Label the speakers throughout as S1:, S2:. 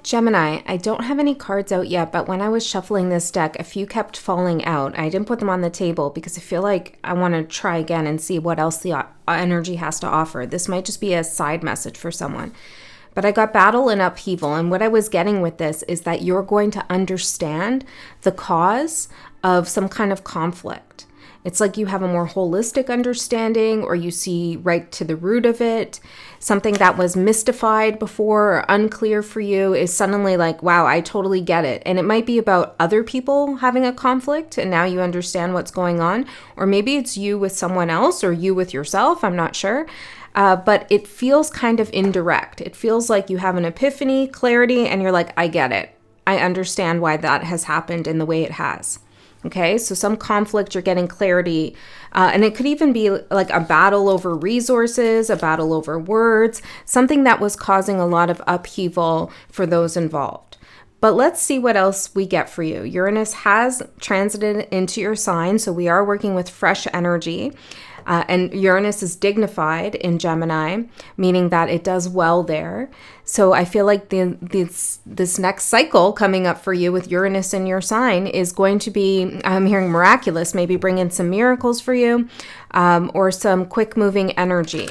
S1: Gemini, I don't have any cards out yet, but when I was shuffling this deck, a few kept falling out. I didn't put them on the table because I feel like I want to try again and see what else the energy has to offer. This might just be a side message for someone. But I got battle and upheaval, and what I was getting with this is that you're going to understand the cause of some kind of conflict. It's like you have a more holistic understanding, or you see right to the root of it. Something that was mystified before or unclear for you is suddenly like, wow, I totally get it. And it might be about other people having a conflict, and now you understand what's going on. Or maybe it's you with someone else, or you with yourself. I'm not sure. But it feels kind of indirect. It feels like you have an epiphany, clarity, and you're like, I get it. I understand why that has happened in the way it has. Okay, so some conflict, you're getting clarity, and it could even be like a battle over resources, a battle over words, something that was causing a lot of upheaval for those involved. But let's see what else we get for you. Uranus has transited into your sign, so we are working with fresh energy. And Uranus is dignified in Gemini, meaning that it does well there. So I feel like this next cycle coming up for you with Uranus in your sign is going to be, I'm hearing miraculous, maybe bring in some miracles for you, or some quick moving energy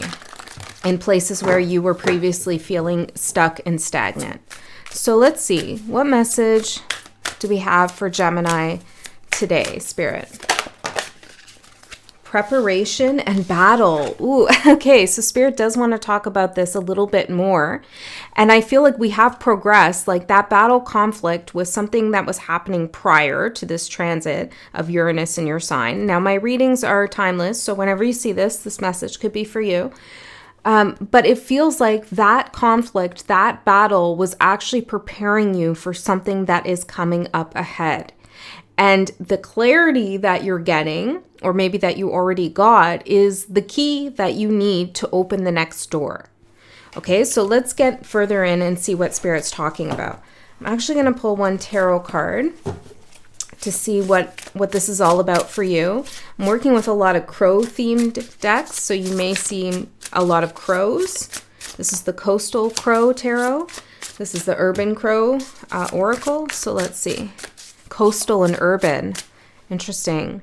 S1: in places where you were previously feeling stuck and stagnant. So let's see, what message do we have for Gemini today, Spirit? Preparation and battle. Ooh, okay, so Spirit does want to talk about this a little bit more. And I feel like we have progressed, like that battle conflict was something that was happening prior to this transit of Uranus in your sign. Now, my readings are timeless, so whenever you see this message could be for you. But it feels like that conflict, that battle was actually preparing you for something that is coming up ahead. And the clarity that you're getting, or maybe that you already got, is the key that you need to open the next door. Okay, so let's get further in and see what Spirit's talking about. I'm actually going to pull one tarot card to see what this is all about for you. I'm working with a lot of crow-themed decks, so you may see a lot of crows. This is the Coastal Crow Tarot. This is the Urban Crow Oracle. So let's see. Coastal and urban. Interesting.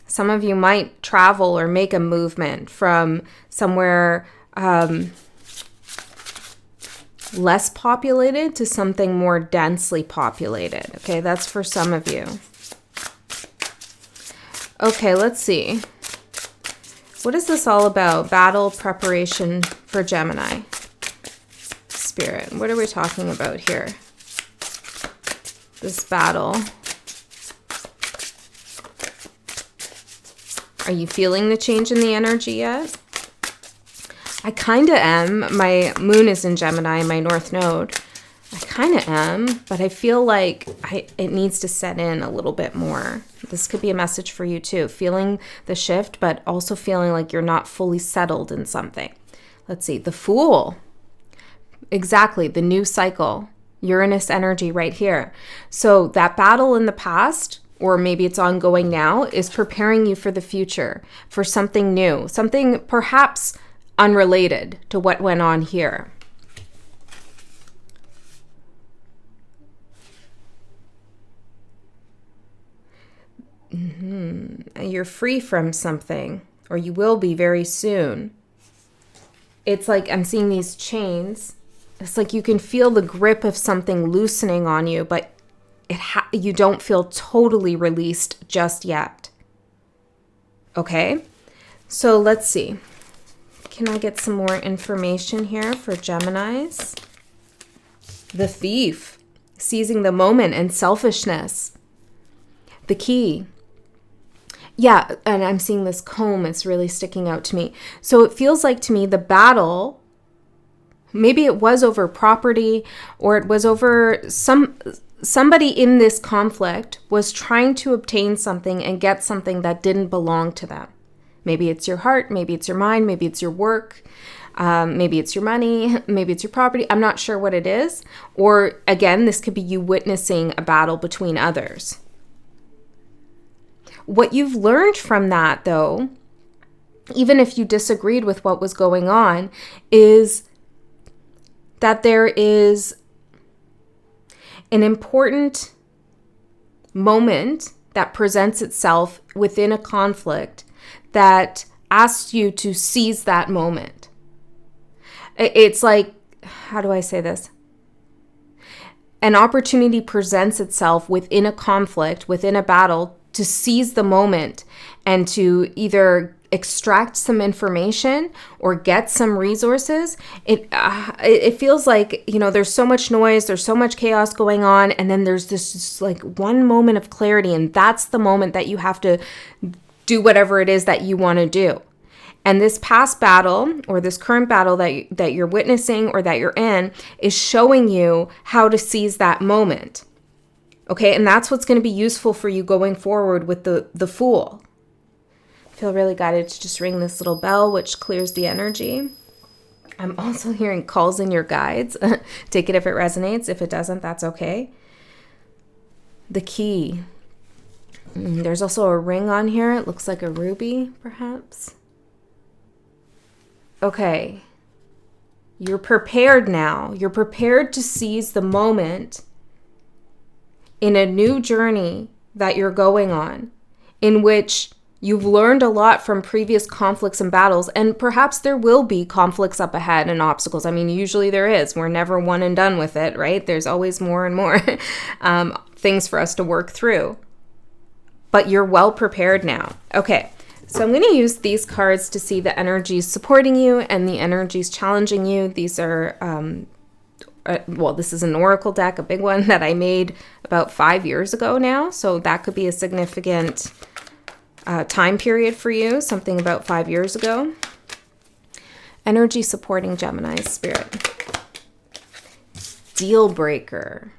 S1: Some of you might travel or make a movement from somewhere less populated to something more densely populated. Okay, that's for some of you. Okay, let's see. What is this all about? Battle preparation for Gemini. Spirit, what are we talking about here? This battle. Are you feeling the change in the energy yet? I kind of am. My moon is in Gemini, my north node. I kind of am, but I feel like it needs to set in a little bit more. This could be a message for you too. Feeling the shift, but also feeling like you're not fully settled in something. Let's see. The Fool. Exactly. The new cycle. Uranus energy right here. So that battle in the past, or maybe it's ongoing now, is preparing you for the future, for something new, something perhaps unrelated to what went on here. You're free from something, or you will be very soon. It's like I'm seeing these chains. It's like you can feel the grip of something loosening on you, but you don't feel totally released just yet. Okay, so let's see. Can I get some more information here for Geminis? The Thief, seizing the moment and selfishness. The Key. Yeah, and I'm seeing this comb. It's really sticking out to me. So it feels like to me the battle, maybe it was over property, or it was over somebody in this conflict was trying to obtain something and get something that didn't belong to them. Maybe it's your heart, maybe it's your mind, maybe it's your work, maybe it's your money, maybe it's your property. I'm not sure what it is. Or again, this could be you witnessing a battle between others. What you've learned from that, though, even if you disagreed with what was going on, is that there is an important moment that presents itself within a conflict that asks you to seize that moment. It's like, how do I say this? An opportunity presents itself within a conflict, within a battle, to seize the moment and to either extract some information or get some resources. It feels like, there's so much noise, there's so much chaos going on, and then there's this like one moment of clarity, and that's the moment that you have to do whatever it is that you want to do. And this past battle or this current battle that you're witnessing or that you're in is showing you how to seize that moment. Okay, and that's what's going to be useful for you going forward with the Fool. I feel really guided to just ring this little bell, which clears the energy. I'm also hearing calls in your guides. Take it if it resonates. If it doesn't, that's okay. The key. There's also a ring on here. It looks like a ruby, perhaps. Okay. You're prepared now. You're prepared to seize the moment in a new journey that you're going on, in which you've learned a lot from previous conflicts and battles, and perhaps there will be conflicts up ahead and obstacles. I mean, usually there is. We're never one and done with it, right? There's always more and more things for us to work through. But you're well prepared now. Okay, so I'm going to use these cards to see the energies supporting you and the energies challenging you. These are, this is an oracle deck, a big one that I made about 5 years ago now. So that could be a significant time period for you, something about 5 years ago. Energy supporting Gemini's spirit. Deal breaker.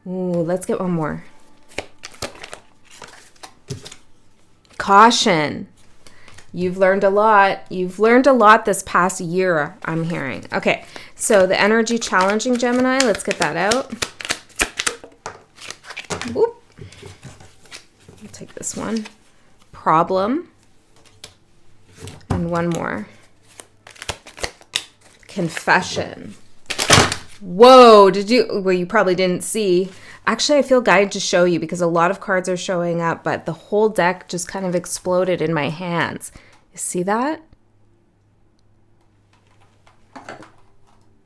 S1: Ooh, let's get one more. Caution. You've learned a lot. You've learned a lot this past year, I'm hearing. Okay, so the energy challenging Gemini, let's get that out. Whoop. I'll take this one. Problem. And one more. Confession. Whoa, you probably didn't see. Actually, I feel guided to show you because a lot of cards are showing up, but the whole deck just kind of exploded in my hands. You see that?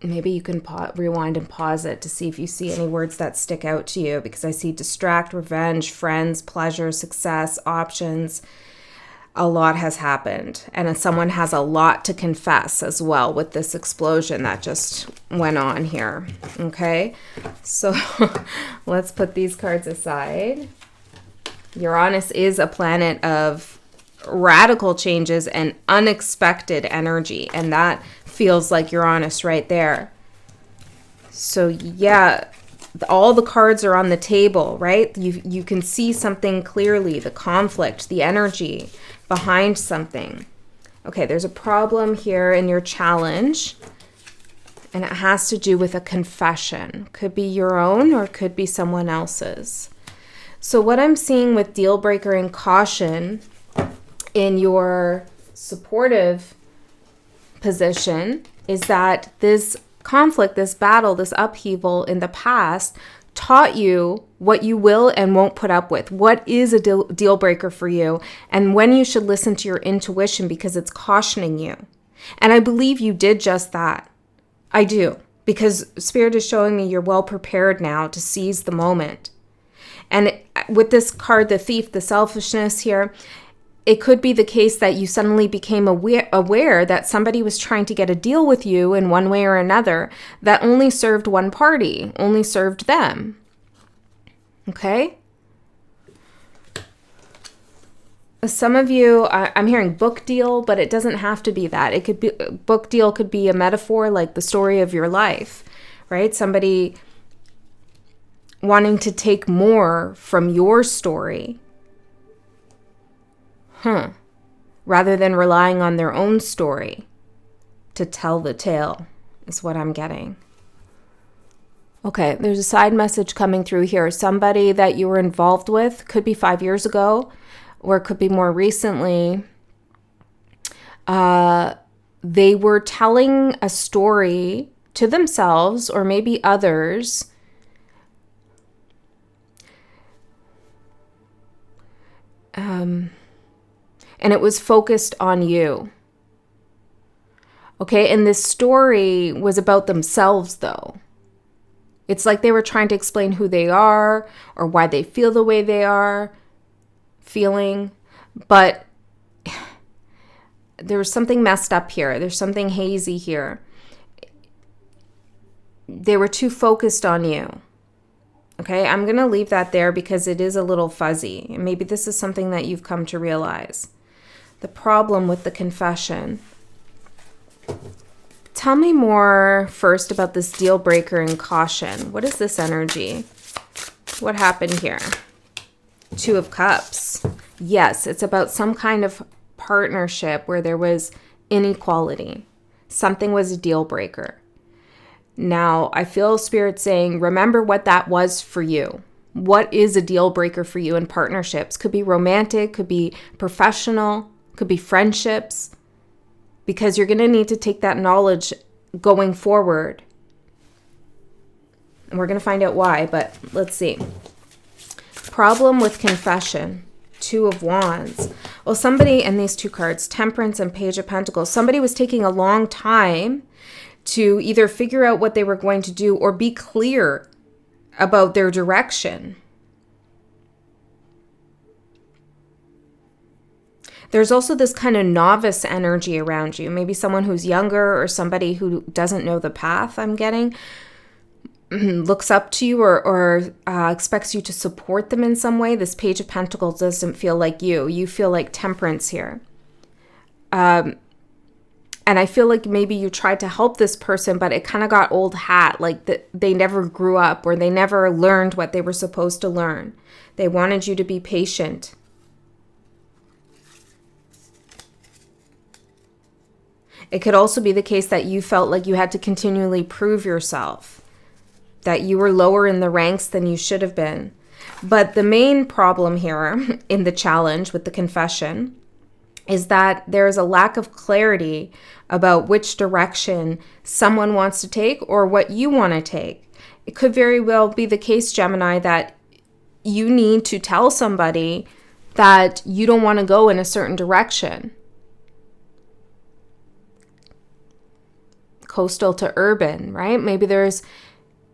S1: Maybe you can rewind and pause it to see if you see any words that stick out to you, because I see distract, revenge, friends, pleasure, success, options. A lot has happened, and someone has a lot to confess as well with this explosion that just went on here. Okay, so let's put these cards aside. Uranus is a planet of radical changes and unexpected energy, and that feels like Uranus right there. So yeah, all the cards are on the table, right? You can see something clearly, the conflict, the energy behind something. Okay, there's a problem here in your challenge, and it has to do with a confession. Could be your own or could be someone else's. So what I'm seeing with deal breaker and caution in your supportive position is that this conflict, this battle, this upheaval in the past taught you what you will and won't put up with, what is a deal breaker for you, and when you should listen to your intuition because it's cautioning you. And I believe you did just that. I do, because Spirit is showing me you're well prepared now to seize the moment. And with this card, the thief, the selfishness here, it could be the case that you suddenly became aware that somebody was trying to get a deal with you in one way or another that only served one party, only served them. Okay? Some of you, I'm hearing book deal, but it doesn't have to be that. It could be, book deal could be a metaphor like the story of your life, right? Somebody wanting to take more from your story. Rather than relying on their own story to tell the tale, is what I'm getting. Okay, there's a side message coming through here. Somebody that you were involved with, could be 5 years ago, or it could be more recently. They were telling a story to themselves or maybe others And it was focused on you. Okay, and this story was about themselves, though. It's like they were trying to explain who they are or why they feel the way they are feeling. But there's something messed up here. There's something hazy here. They were too focused on you. Okay, I'm going to leave that there because it is a little fuzzy. And maybe this is something that you've come to realize. The problem with the confession. Tell me more first about this deal breaker and caution. What is this energy? What happened here? Two of Cups. Yes, it's about some kind of partnership where there was inequality. Something was a deal breaker. Now, I feel Spirit saying, remember what that was for you. What is a deal breaker for you in partnerships? Could be romantic, could be professional, could be friendships. Because you're going to need to take that knowledge going forward. And we're going to find out why, but let's see. Problem with confession. Two of Wands. Well, somebody, and these two cards, Temperance and Page of Pentacles, somebody was taking a long time to either figure out what they were going to do or be clear about their direction. There's also this kind of novice energy around you. Maybe someone who's younger or somebody who doesn't know the path, I'm getting, looks up to you or expects you to support them in some way. This Page of Pentacles doesn't feel like you. You feel like Temperance here. And I feel like maybe you tried to help this person, but it kind of got old hat. Like they never grew up or they never learned what they were supposed to learn. They wanted you to be patient. It could also be the case that you felt like you had to continually prove yourself, that you were lower in the ranks than you should have been. But the main problem here in the challenge with the confession is that there is a lack of clarity about which direction someone wants to take or what you want to take. It could very well be the case, Gemini, that you need to tell somebody that you don't want to go in a certain direction. Coastal to urban, right? Maybe there's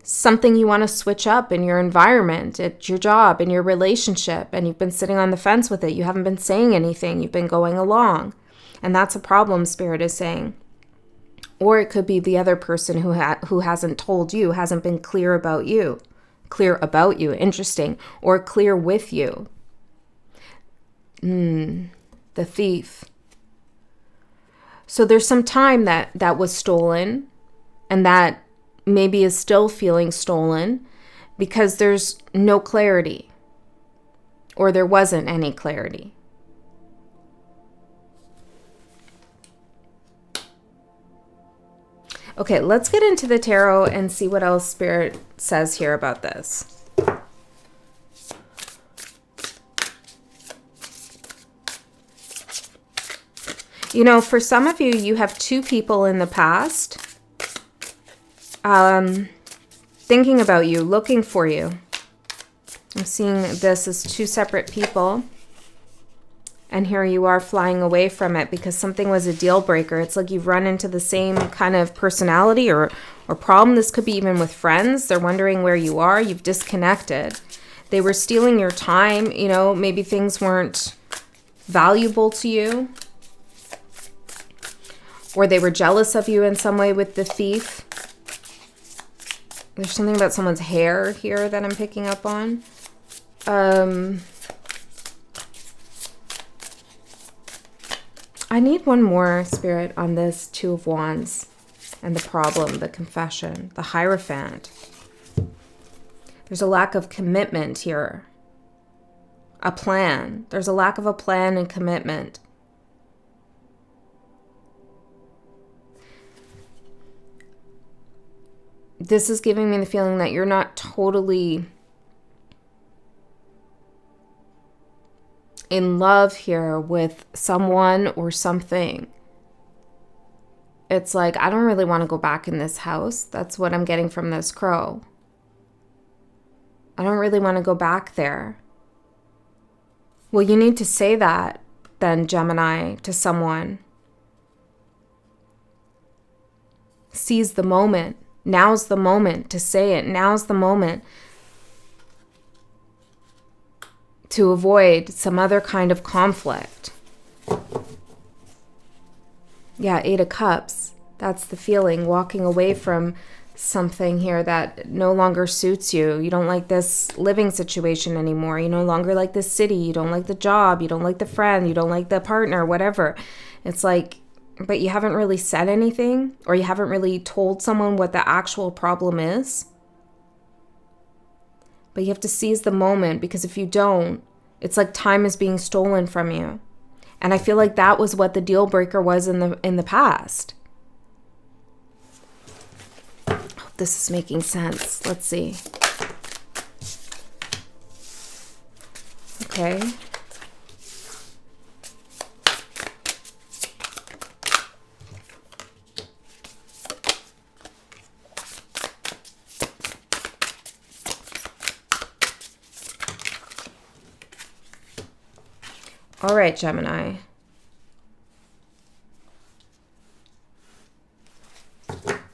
S1: something you want to switch up in your environment, at your job, in your relationship, and you've been sitting on the fence with it. You haven't been saying anything. You've been going along. And that's a problem, Spirit is saying. Or it could be the other person who hasn't told you, hasn't been clear about you. Clear about you, interesting. Or clear with you. The Thief. So there's some time that was stolen and that maybe is still feeling stolen because there's no clarity or there wasn't any clarity. Okay, let's get into the tarot and see what else Spirit says here about this. You know, for some of you, you have two people in the past thinking about you, looking for you. I'm seeing this as two separate people. And here you are flying away from it because something was a deal breaker. It's like you've run into the same kind of personality or problem. This could be even with friends. They're wondering where you are. You've disconnected. They were stealing your time. You know, maybe things weren't valuable to you. Or they were jealous of you in some way with the Thief. There's something about someone's hair here that I'm picking up on. I need one more, Spirit, on this Two of Wands and the problem, the confession, the Hierophant. There's a lack of commitment here. A plan. There's a lack of a plan and commitment. This is giving me the feeling that you're not totally in love here with someone or something. It's like, I don't really want to go back in this house. That's what I'm getting from this crow. I don't really want to go back there. Well, you need to say that then, Gemini, to someone. Seize the moment. Now's the moment to say it. Now's the moment to avoid some other kind of conflict. Yeah, 8 of Cups. That's the feeling, walking away from something here that no longer suits you. You don't like this living situation anymore. You no longer like this city. You don't like the job. You don't like the friend. You don't like the partner, whatever. It's like, but you haven't really said anything, or you haven't really told someone what the actual problem is. But you have to seize the moment, because if you don't, it's like time is being stolen from you. And I feel like that was what the deal breaker was in the past. Hope this is making sense. Let's see. Okay. All right, Gemini.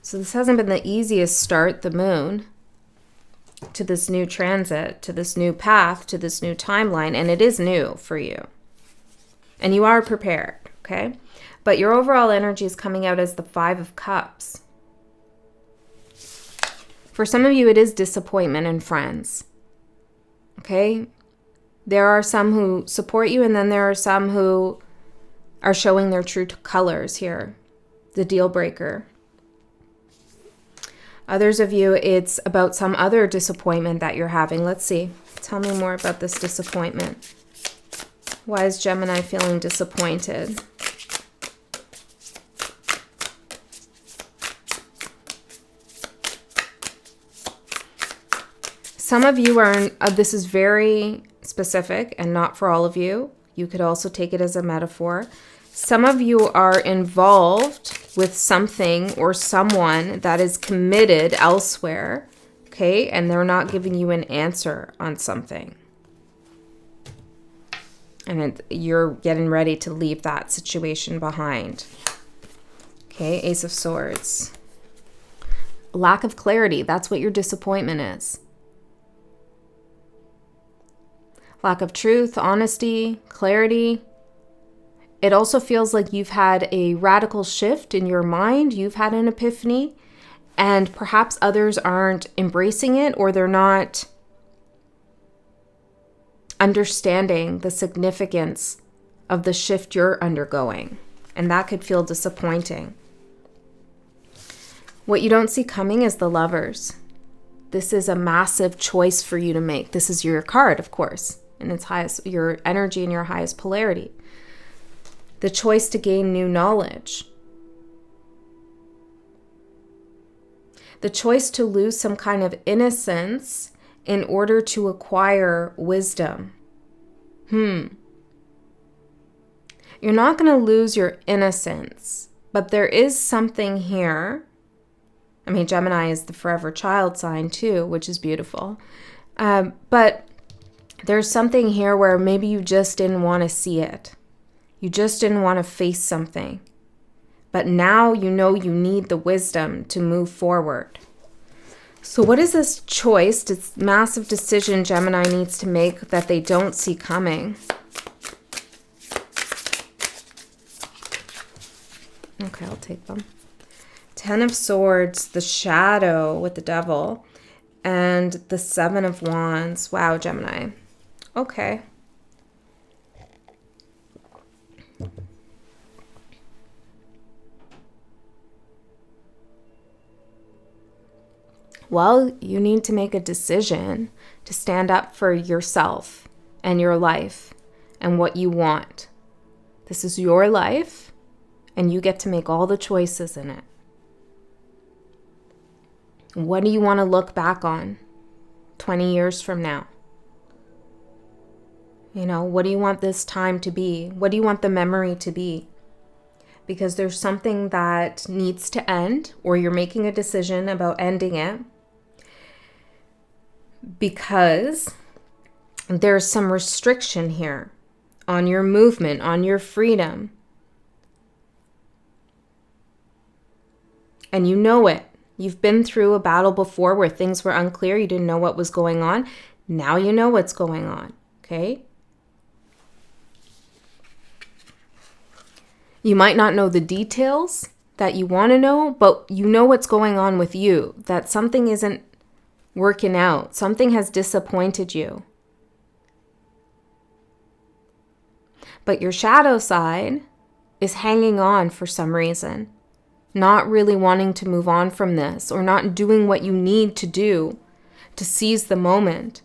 S1: So this hasn't been the easiest start, the moon, to this new transit, to this new path, to this new timeline, and it is new for you. And you are prepared, okay? But your overall energy is coming out as the 5 of Cups. For some of you, it is disappointment in friends, okay? There are some who support you, and then there are some who are showing their true colors here, the deal breaker. Others of you, it's about some other disappointment that you're having. Let's see. Tell me more about this disappointment. Why is Gemini feeling disappointed? Some of you are, this is very specific and not for all of you. You could also take it as a metaphor. Some of you are involved with something or someone that is committed elsewhere, okay? And they're not giving you an answer on something. And you're getting ready to leave that situation behind. Okay, Ace of Swords. Lack of clarity, that's what your disappointment is. Lack of truth, honesty, clarity. It also feels like you've had a radical shift in your mind. You've had an epiphany, and perhaps others aren't embracing it, or they're not understanding the significance of the shift you're undergoing. And that could feel disappointing. What you don't see coming is the Lovers. This is a massive choice for you to make. This is your card, of course, and its highest, your energy and your highest polarity. The choice to gain new knowledge. The choice to lose some kind of innocence in order to acquire wisdom. You're not going to lose your innocence, but there is something here. I mean, Gemini is the forever child sign too, which is beautiful. But there's something here where maybe you just didn't want to see it. You just didn't want to face something. But now you know you need the wisdom to move forward. So what is this choice, this massive decision Gemini needs to make that they don't see coming? Okay, I'll take them. 10 of Swords, the Shadow with the Devil, and the 7 of Wands. Wow, Gemini. Okay. Well, you need to make a decision to stand up for yourself and your life and what you want. This is your life, and you get to make all the choices in it. What do you want to look back on 20 years from now? You know, what do you want this time to be? What do you want the memory to be? Because there's something that needs to end, or you're making a decision about ending it, because there's some restriction here. on your movement, on your freedom. And you know it. You've been through a battle before where things were unclear. You didn't know what was going on. Now you know what's going on, okay? You might not know the details that you want to know, but you know what's going on with you, that something isn't working out. Something has disappointed you. But your shadow side is hanging on for some reason, not really wanting to move on from this, or not doing what you need to do to seize the moment,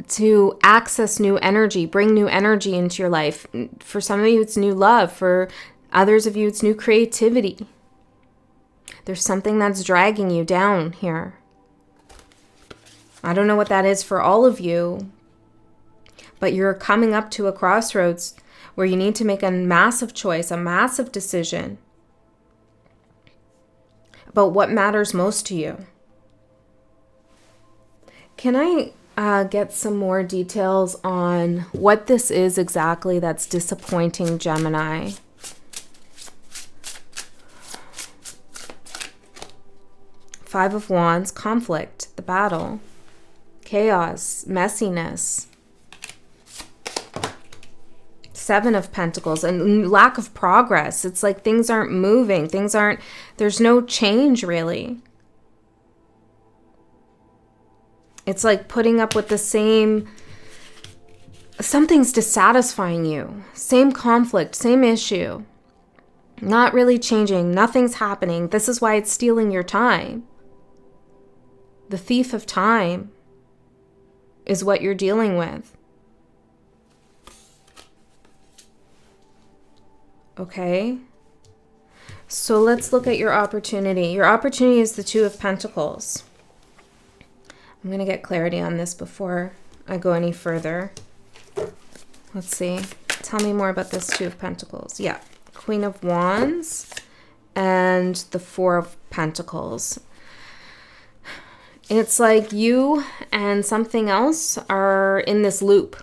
S1: to access new energy, bring new energy into your life. For some of you, it's new love. For others of you, it's new creativity. There's something that's dragging you down here. I don't know what that is for all of you, but you're coming up to a crossroads where you need to make a massive choice, a massive decision about what matters most to you. Can I get some more details on what this is exactly that's disappointing Gemini? Five of Wands, conflict, the battle, chaos, messiness. Seven of Pentacles, and lack of progress. It's like things aren't moving. There's no change really. It's like putting up with the same, something's dissatisfying you. Same conflict, same issue. Not really changing, nothing's happening. This is why it's stealing your time. The thief of time is what you're dealing with. Okay? So let's look at your opportunity. Your opportunity is the Two of Pentacles. I'm going to get clarity on this before I go any further. Let's see. Tell me more about this Two of Pentacles. Yeah. Queen of Wands and the Four of Pentacles. It's like you and something else are in this loop.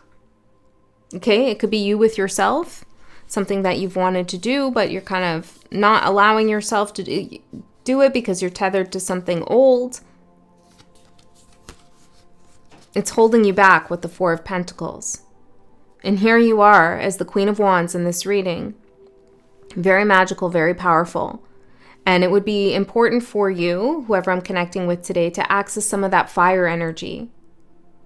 S1: Okay? It could be you with yourself, something that you've wanted to do, but you're kind of not allowing yourself to do it because you're tethered to something old. It's holding you back with the Four of Pentacles. And here you are as the Queen of Wands in this reading. Very magical, very powerful. And it would be important for you, whoever I'm connecting with today, to access some of that fire energy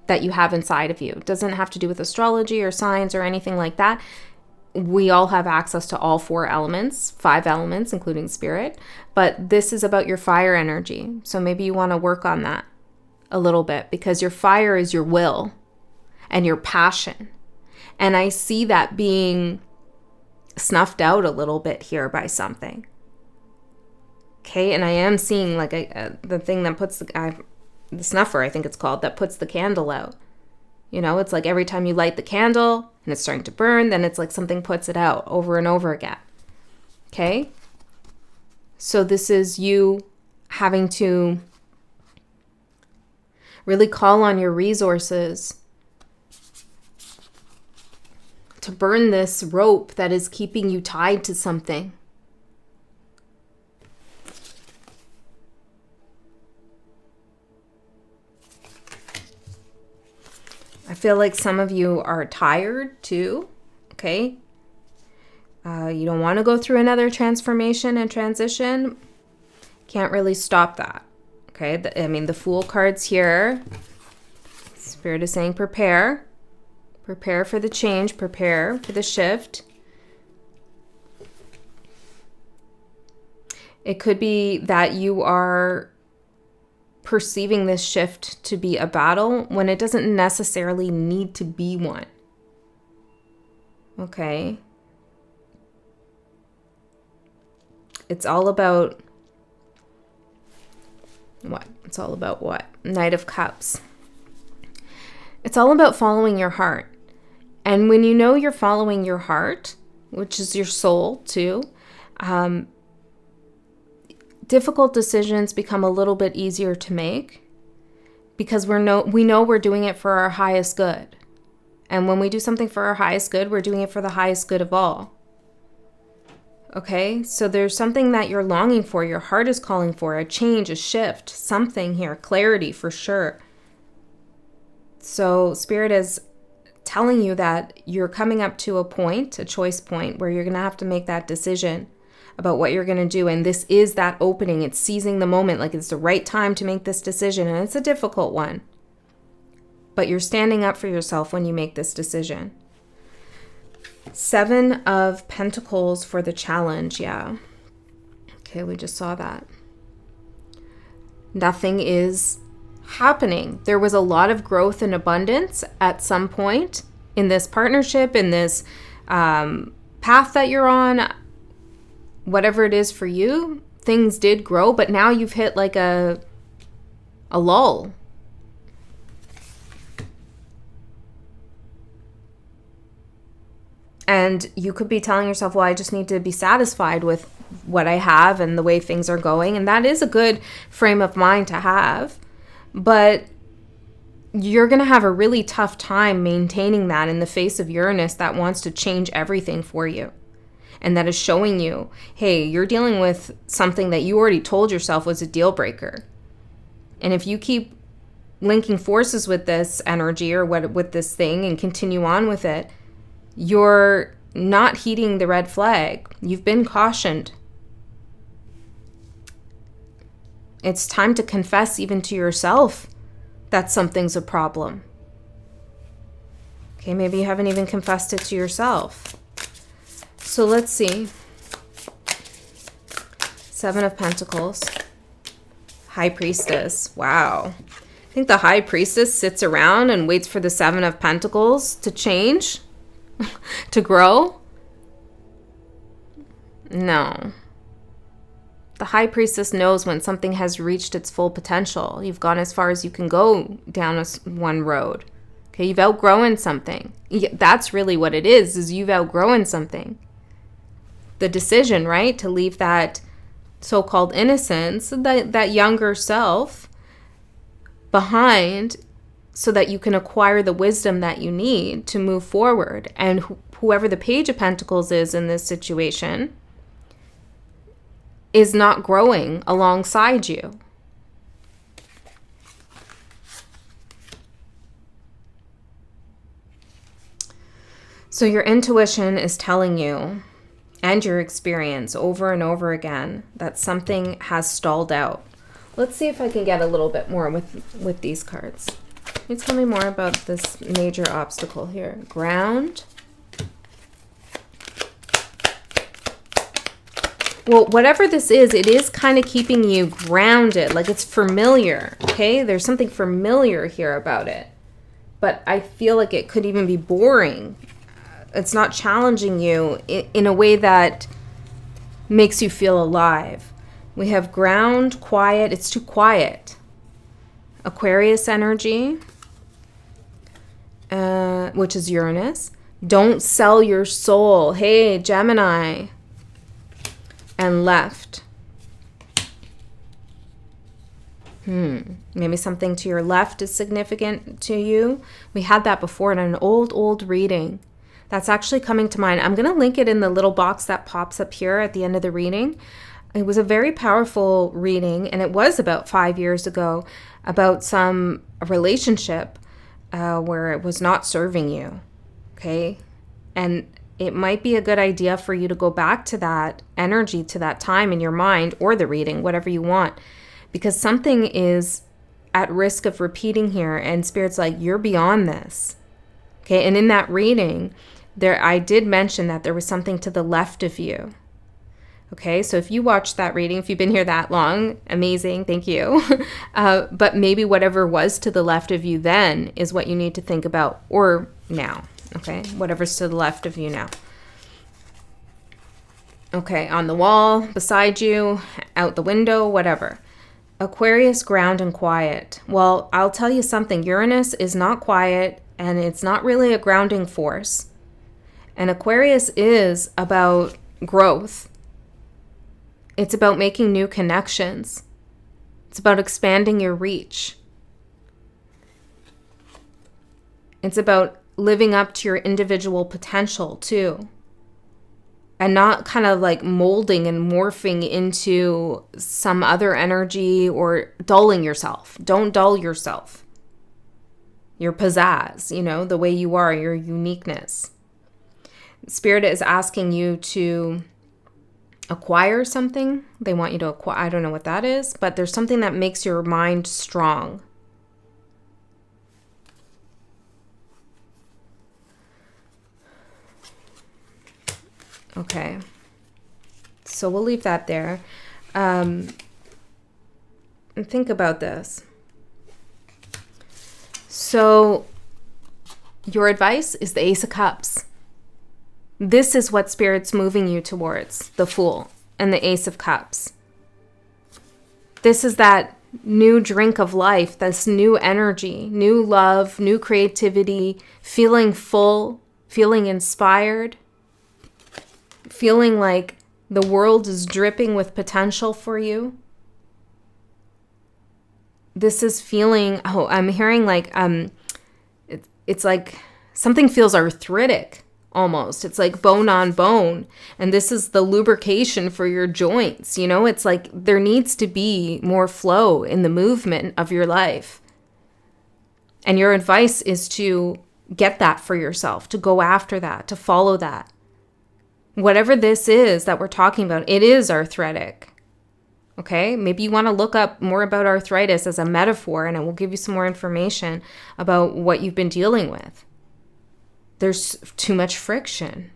S1: that you have inside of you. It doesn't have to do with astrology or signs or anything like that. We all have access to all four elements, 5 elements, including spirit. But this is about your fire energy. So maybe you want to work on that a little bit, because your fire is your will and your passion. And I see that being snuffed out a little bit here by something. Okay, and I am seeing like the thing that puts the snuffer, I think it's called, that puts the candle out. You know, it's like every time you light the candle and it's starting to burn, then it's like something puts it out over and over again. Okay? So this is you having to really call on your resources to burn this rope that is keeping you tied to something. I feel like some of you are tired too, okay? You don't want to go through another transformation and transition. Can't really stop that, okay? The Fool card's here. Spirit is saying prepare. Prepare for the change. Prepare for the shift. It could be that you are perceiving this shift to be a battle when it doesn't necessarily need to be one. Okay? It's all about what? It's all about what? Knight of Cups. It's all about following your heart. And when you know you're following your heart, which is your soul too, difficult decisions become a little bit easier to make because we know we're doing it for our highest good. And when we do something for our highest good, we're doing it for the highest good of all. Okay, so there's something that you're longing for, your heart is calling for, a change, a shift, something here, clarity for sure. So Spirit is telling you that you're coming up to a point, a choice point, where you're going to have to make that decision about what you're going to do. And this is that opening. It's seizing the moment, like it's the right time to make this decision. And it's a difficult one. But you're standing up for yourself when you make this decision. 7 of Pentacles for the challenge. Yeah. Okay, we just saw that. Nothing is happening. There was a lot of growth and abundance at some point in this partnership, in this path that you're on, whatever it is for you. Things did grow, but now you've hit like a lull. And you could be telling yourself, well, I just need to be satisfied with what I have and the way things are going. And that is a good frame of mind to have. But you're going to have a really tough time maintaining that in the face of Uranus that wants to change everything for you. And that is showing you, hey, you're dealing with something that you already told yourself was a deal breaker. And if you keep linking forces with this energy or with this thing and continue on with it, you're not heeding the red flag. You've been cautioned. It's time to confess even to yourself that something's a problem. Okay, maybe you haven't even confessed it to yourself. So let's see. 7 of Pentacles. High Priestess. Wow. I think the High Priestess sits around and waits for the 7 of Pentacles to change. To grow? No. The High Priestess knows when something has reached its full potential. You've gone as far as you can go down one road. Okay, you've outgrown something. That's really what it is you've outgrown something. The decision, right, to leave that so-called innocence, that younger self behind, so that you can acquire the wisdom that you need to move forward. And whoever the Page of Pentacles is in this situation is not growing alongside you. So your intuition is telling you, and your experience over and over again, that something has stalled out. Let's see if I can get a little bit more with these cards. Can you tell me more about this major obstacle here? Ground. Well, whatever this is, it is kind of keeping you grounded. Like it's familiar, okay? There's something familiar here about it. But I feel like it could even be boring. It's not challenging you in a way that makes you feel alive. We have ground, quiet. It's too quiet. Aquarius energy. Which is Uranus. Don't sell your soul. Hey, Gemini. And left. Maybe something to your left is significant to you. We had that before in an old reading. That's actually coming to mind. I'm going to link it in the little box that pops up here at the end of the reading. It was a very powerful reading, and it was about 5 years ago, about some relationship where it was not serving you, okay? And it might be a good idea for you to go back to that energy, to that time in your mind, or the reading, whatever you want, because something is at risk of repeating here, and Spirit's like, you're beyond this, okay? And in that reading, I did mention that there was something to the left of you. Okay, so if you watched that reading, if you've been here that long, amazing, thank you. But maybe whatever was to the left of you then is what you need to think about, or now, okay? Whatever's to the left of you now. Okay, on the wall, beside you, out the window, whatever. Aquarius, ground and quiet. Well, I'll tell you something. Uranus is not quiet, and it's not really a grounding force. And Aquarius is about growth. It's about making new connections. It's about expanding your reach. It's about living up to your individual potential too. And not kind of like molding and morphing into some other energy or dulling yourself. Don't dull yourself. Your pizzazz, the way you are, your uniqueness. Spirit is asking you to acquire something. They want you to acquire, I don't know what that is, but there's something that makes your mind strong. Okay, so we'll leave that there. And think about this. So your advice is the Ace of Cups. This is what Spirit's moving you towards, the Fool and the Ace of Cups. This is that new drink of life, this new energy, new love, new creativity, feeling full, feeling inspired, feeling like the world is dripping with potential for you. This is feeling, I'm hearing like, it's like something feels arthritic almost. It's like bone on bone. And this is the lubrication for your joints. It's like there needs to be more flow in the movement of your life. And your advice is to get that for yourself, to go after that, to follow that. Whatever this is that we're talking about, it is arthritic. Okay? Maybe you want to look up more about arthritis as a metaphor, and it will give you some more information about what you've been dealing with. There's too much friction.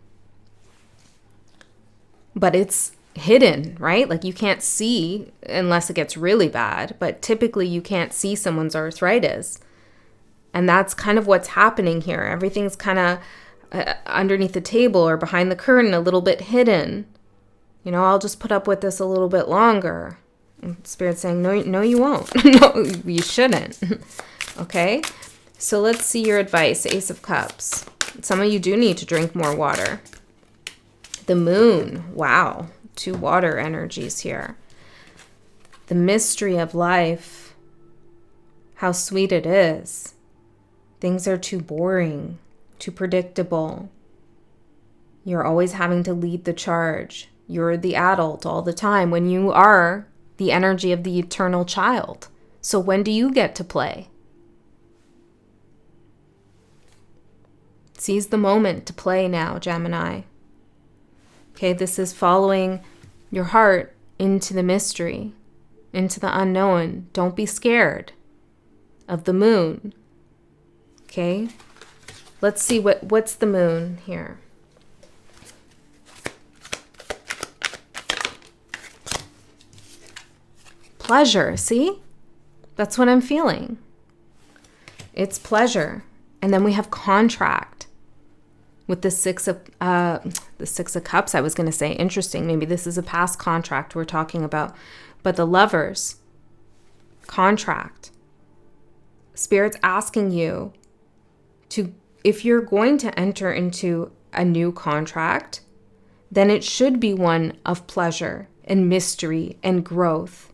S1: But it's hidden, right? Like you can't see unless it gets really bad, but typically you can't see someone's arthritis. And that's kind of what's happening here. Everything's kind of underneath the table or behind the curtain, a little bit hidden. I'll just put up with this a little bit longer. And Spirit's saying, no, you won't. No, you shouldn't. Okay? So let's see your advice, Ace of Cups. Some of you do need to drink more water. The Moon. Wow. 2 water energies here. The mystery of life. How sweet it is. Things are too boring, too predictable. You're always having to lead the charge. You're the adult all the time when you are the energy of the eternal child. So when do you get to play? Seize the moment to play now, Gemini. Okay, this is following your heart into the mystery, into the unknown. Don't be scared of the moon. Okay, let's see what's the moon here. Pleasure, see? That's what I'm feeling. It's pleasure. And then we have contract with the six of cups, I was going to say. Interesting. Maybe this is a past contract we're talking about. But the Lovers, contract. Spirit's asking you to, if you're going to enter into a new contract, then it should be one of pleasure and mystery and growth.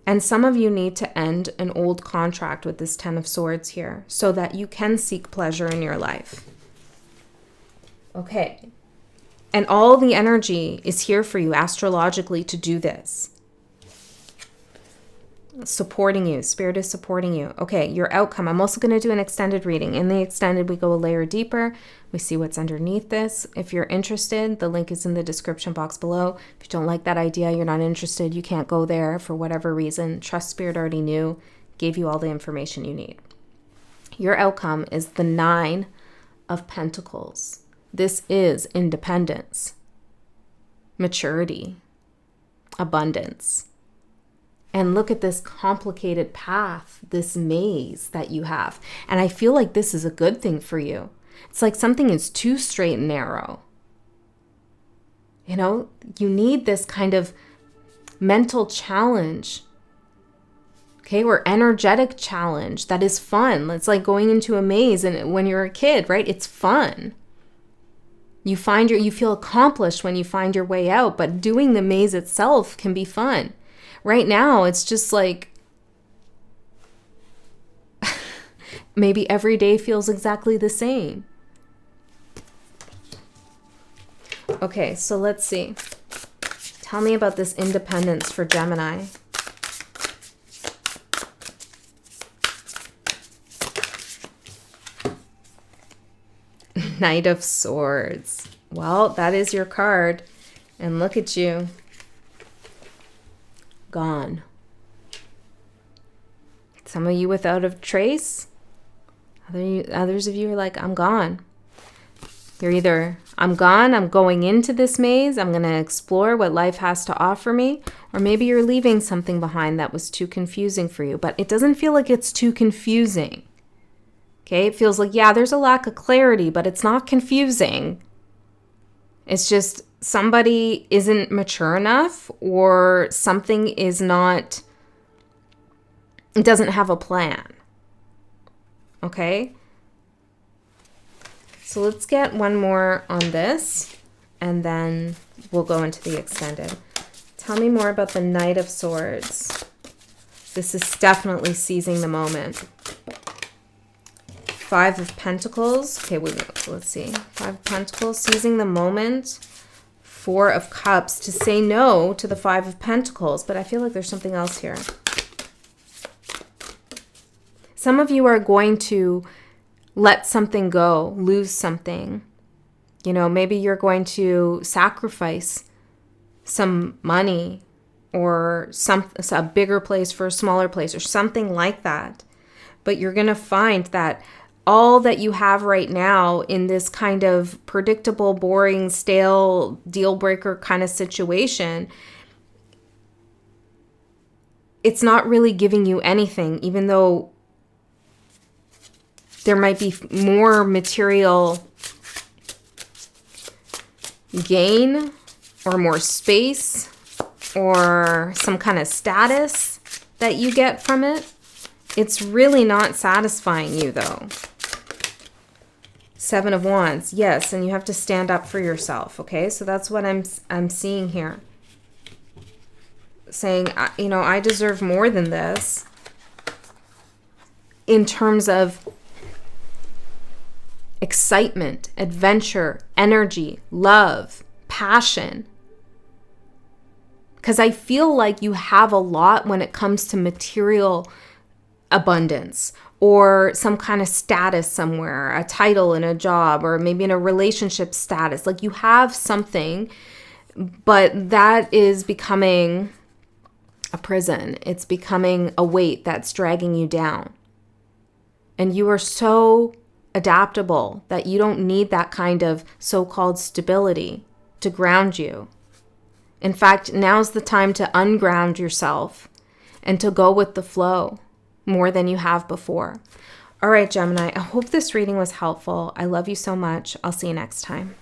S1: And some of you need to end an old contract with this 10 of Swords here so that you can seek pleasure in your life. Okay. And all the energy is here for you astrologically to do this. Supporting you. Spirit is supporting you. Okay, your outcome. I'm also going to do an extended reading. In the extended, we go a layer deeper. We see what's underneath this. If you're interested, the link is in the description box below. If you don't like that idea, you're not interested, you can't go there for whatever reason. Trust Spirit already knew, gave you all the information you need. Your outcome is the 9 of Pentacles. This is independence, maturity, abundance. And look at this complicated path, this maze that you have. And I feel like this is a good thing for you. It's like something is too straight and narrow. You need this kind of mental challenge, okay, or energetic challenge that is fun. It's like going into a maze, and when you're a kid, right? It's fun. You feel accomplished when you find your way out, but doing the maze itself can be fun. Right now, it's just like, maybe every day feels exactly the same. Okay, so let's see. Tell me about this independence for Gemini. Knight of Swords. Well, that is your card. And look at you. Gone. Some of you without a trace. Others of you are like, I'm gone. You're either, I'm gone, I'm going into this maze, I'm going to explore what life has to offer me, or maybe you're leaving something behind that was too confusing for you. But it doesn't feel like it's too confusing. Okay, it feels like, yeah, there's a lack of clarity, but it's not confusing. It's just somebody isn't mature enough, or something is not, it doesn't have a plan. Okay? So let's get one more on this, and then we'll go into the extended. Tell me more about the Knight of Swords. This is definitely seizing the moment. Five of Pentacles. Okay, let's see. Five of Pentacles, seizing the moment. Four of Cups, to say no to the Five of Pentacles. But I feel like there's something else here. Some of you are going to let something go, lose something. You know, maybe you're going to sacrifice some money or a bigger place for a smaller place or something like that. But you're going to find that all that you have right now in this kind of predictable, boring, stale, deal breaker kind of situation, it's not really giving you anything, even though there might be more material gain or more space or some kind of status that you get from it. It's really not satisfying you, though. Seven of Wands, yes, and you have to stand up for yourself, okay? So that's what I'm seeing here. Saying, you know, I deserve more than this in terms of excitement, adventure, energy, love, passion. Because I feel like you have a lot when it comes to material abundance or some kind of status somewhere, a title in a job, or maybe in a relationship status. Like you have something, but that is becoming a prison. It's becoming a weight that's dragging you down. And you are so adaptable that you don't need that kind of so-called stability to ground you. In fact, now's the time to unground yourself and to go with the flow more than you have before. All right, Gemini, I hope this reading was helpful. I love you so much. I'll see you next time.